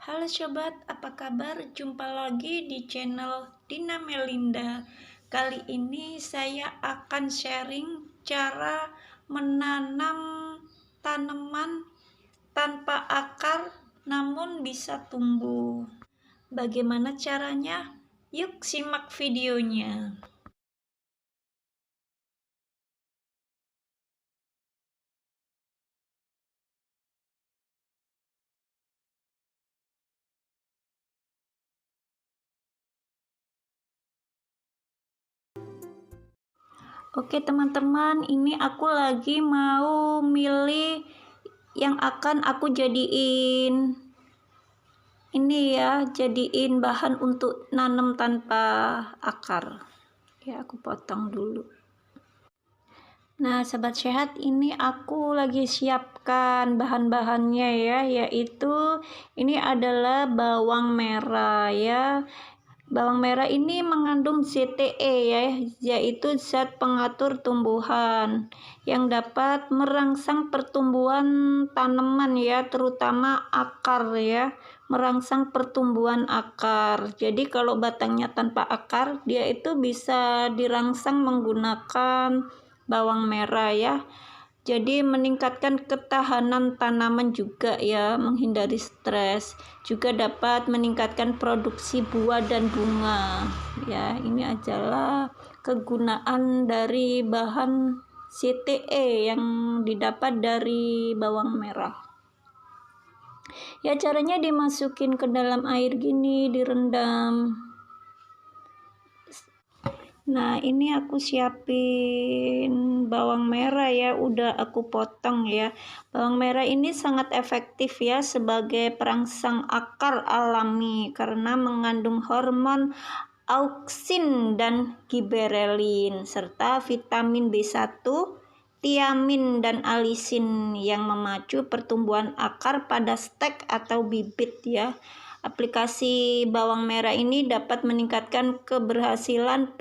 Halo sobat, apa kabar? Jumpa lagi di channel Dina Melinda. Kali ini saya akan sharing cara menanam tanaman tanpa akar namun bisa tumbuh. Bagaimana caranya? Yuk simak videonya. Oke teman-teman, ini aku lagi mau milih yang akan aku jadiin jadiin bahan untuk nanam tanpa akar. Ya, aku potong dulu. Nah, sobat sehat, ini aku lagi siapkan bahan-bahannya ya, yaitu ini adalah bawang merah ya. Bawang merah ini mengandung ZTE ya, yaitu zat pengatur tumbuhan yang dapat merangsang pertumbuhan tanaman ya, terutama akar ya, merangsang pertumbuhan akar. Jadi kalau batangnya tanpa akar, dia itu bisa dirangsang menggunakan bawang merah ya. Jadi meningkatkan ketahanan tanaman juga ya, menghindari stres, juga dapat meningkatkan produksi buah dan bunga. Ya, ini adalah kegunaan dari bahan CTE yang didapat dari bawang merah. Ya, caranya dimasukin ke dalam air gini, direndam. Nah, ini aku siapin bawang merah ya, udah aku potong ya. Bawang merah ini sangat efektif ya sebagai perangsang akar alami karena mengandung hormon auksin dan giberelin serta vitamin B1, tiamin dan alisin yang memacu pertumbuhan akar pada stek atau bibit ya. Aplikasi bawang merah ini dapat meningkatkan keberhasilan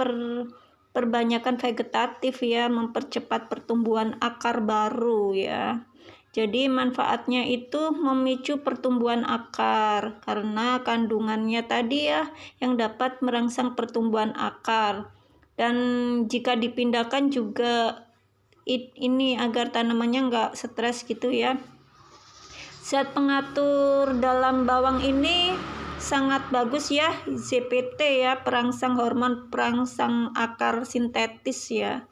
perbanyakan vegetatif ya, mempercepat pertumbuhan akar baru ya. Jadi manfaatnya itu memicu pertumbuhan akar karena kandungannya tadi ya yang dapat merangsang pertumbuhan akar. Dan jika dipindahkan juga ini agar tanamannya nggak stres gitu ya. Zat pengatur dalam bawang ini sangat bagus ya, ZPT ya, perangsang hormon perangsang akar sintetis ya.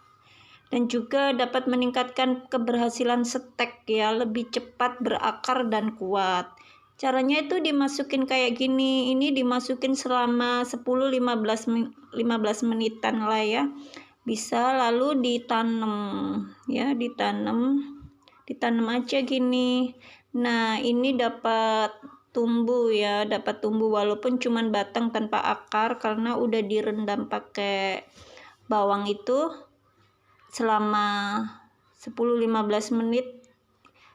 Dan juga dapat meningkatkan keberhasilan stek ya, lebih cepat berakar dan kuat. Caranya itu dimasukin kayak gini, ini dimasukin selama 10-15 menitan lah ya. Bisa lalu ditanam ya, ditanam aja gini. Nah, ini dapat tumbuh ya, dapat tumbuh walaupun cuman batang tanpa akar karena udah direndam pakai bawang itu selama 10-15 menit.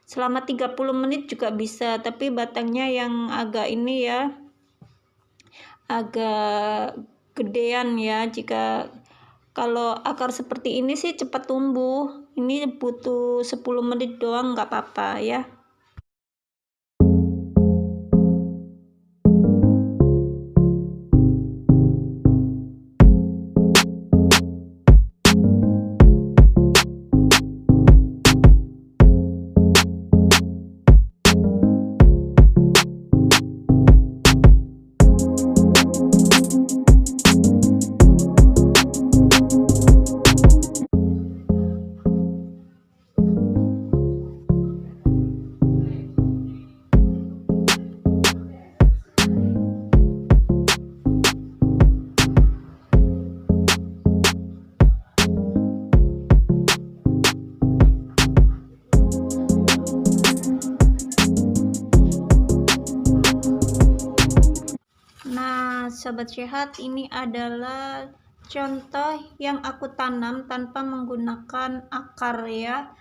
Selama 30 menit juga bisa, tapi batangnya yang agak ini ya, agak gedean ya. Jika kalau akar seperti ini sih cepat tumbuh, ini butuh 10 menit doang nggak apa-apa ya. Sobat sehat, ini adalah contoh yang aku tanam tanpa menggunakan akar ya.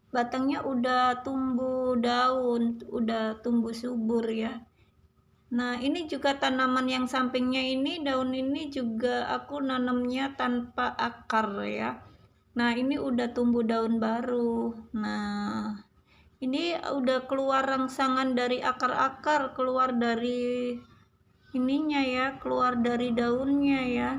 Batangnya udah tumbuh daun, udah tumbuh subur ya. Nah, ini juga tanaman yang sampingnya ini, daun ini juga aku nanamnya tanpa akar ya. Nah, ini udah tumbuh daun baru. Nah, Ini udah keluar rangsangan dari akar-akar, keluar dari ininya ya, keluar dari daunnya ya.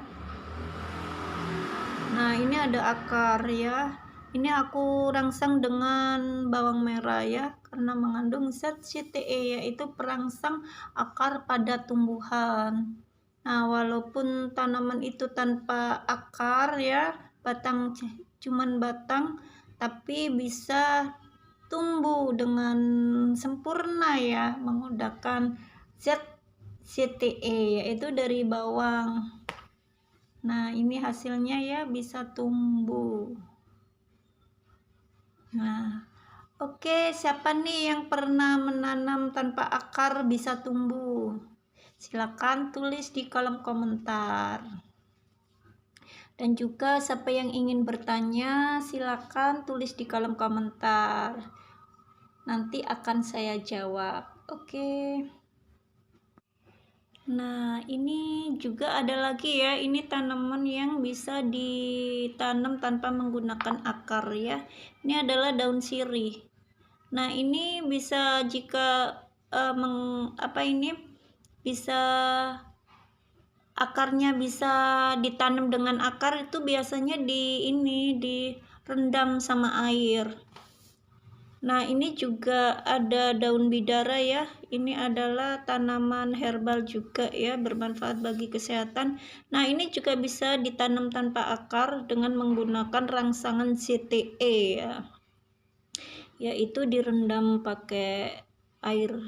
Nah, ini ada akar ya. Ini aku rangsang dengan bawang merah ya, karena mengandung zat CTE, yaitu perangsang akar pada tumbuhan. Nah, walaupun tanaman itu tanpa akar ya, cuman batang, tapi bisa tumbuh dengan sempurna ya, menggunakan zat CTE, yaitu dari bawang. Nah, ini hasilnya ya, bisa tumbuh. Nah, oke, siapa nih yang pernah menanam tanpa akar bisa tumbuh? Silakan tulis di kolom komentar. Dan juga siapa yang ingin bertanya, silakan tulis di kolom komentar. Nanti akan saya jawab. Oke. Nah, ini juga ada lagi ya. Ini tanaman yang bisa ditanam tanpa menggunakan akar ya. Ini adalah daun sirih. Nah, ini bisa jika bisa akarnya bisa ditanam dengan akar, itu biasanya direndam sama air. Nah, ini juga ada daun bidara ya. Ini adalah tanaman herbal juga ya, bermanfaat bagi kesehatan. Nah, ini juga bisa ditanam tanpa akar dengan menggunakan rangsangan CTE ya. Yaitu direndam pakai air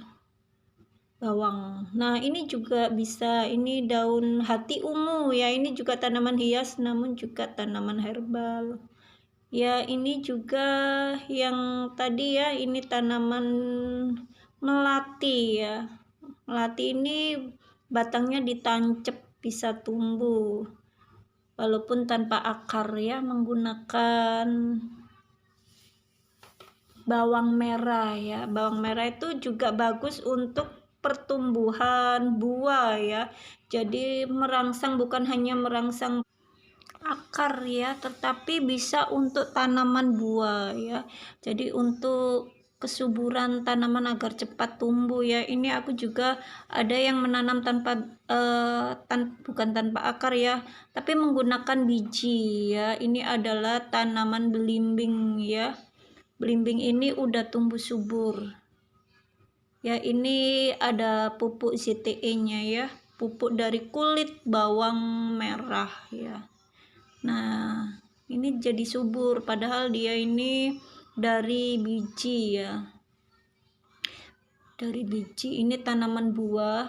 bawang. Nah, ini juga bisa, ini daun hati ungu ya. Ini juga tanaman hias namun juga tanaman herbal. Ya, ini juga yang tadi ya, ini tanaman melati ya. Melati ini batangnya ditancap bisa tumbuh walaupun tanpa akar ya, menggunakan bawang merah ya. Bawang merah itu juga bagus untuk pertumbuhan buah ya. Jadi merangsang, bukan hanya merangsang akar ya, tetapi bisa untuk tanaman buah ya. Jadi untuk kesuburan tanaman agar cepat tumbuh ya. Ini aku juga ada yang menanam bukan tanpa akar ya, tapi menggunakan biji ya. Ini adalah tanaman belimbing ya. Belimbing ini udah tumbuh subur ya. Ini ada pupuk CTE-nya ya, pupuk dari kulit bawang merah ya. Nah, ini jadi subur padahal dia ini dari biji ya. Dari biji, ini tanaman buah.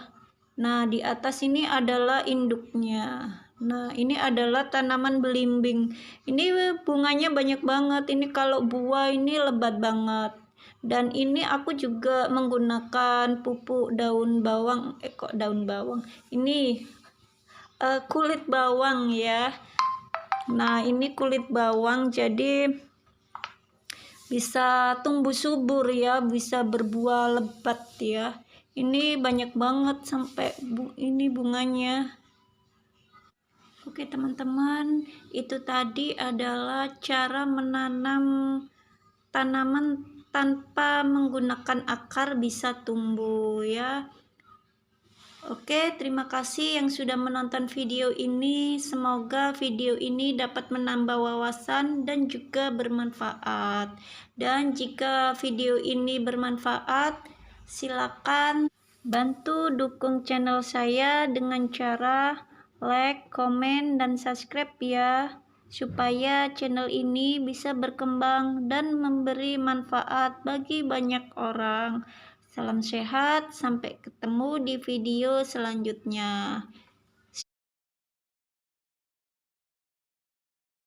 Nah, di atas ini adalah induknya. Nah, ini adalah tanaman belimbing. Ini bunganya banyak banget. Ini kalau buah ini lebat banget. Dan ini aku juga menggunakan pupuk daun bawang. Kok daun bawang? Ini kulit bawang ya. Nah, ini kulit bawang, jadi bisa tumbuh subur ya, bisa berbuah lebat ya. Ini banyak banget sampai ini bunganya. Oke teman-teman, itu tadi adalah cara menanam tanaman tanpa menggunakan akar bisa tumbuh ya. Oke, terima kasih yang sudah menonton video ini. Semoga video ini dapat menambah wawasan dan juga bermanfaat. Dan jika video ini bermanfaat, silakan bantu dukung channel saya dengan cara like, komen, dan subscribe ya, supaya channel ini bisa berkembang dan memberi manfaat bagi banyak orang. Salam sehat, sampai ketemu di video selanjutnya.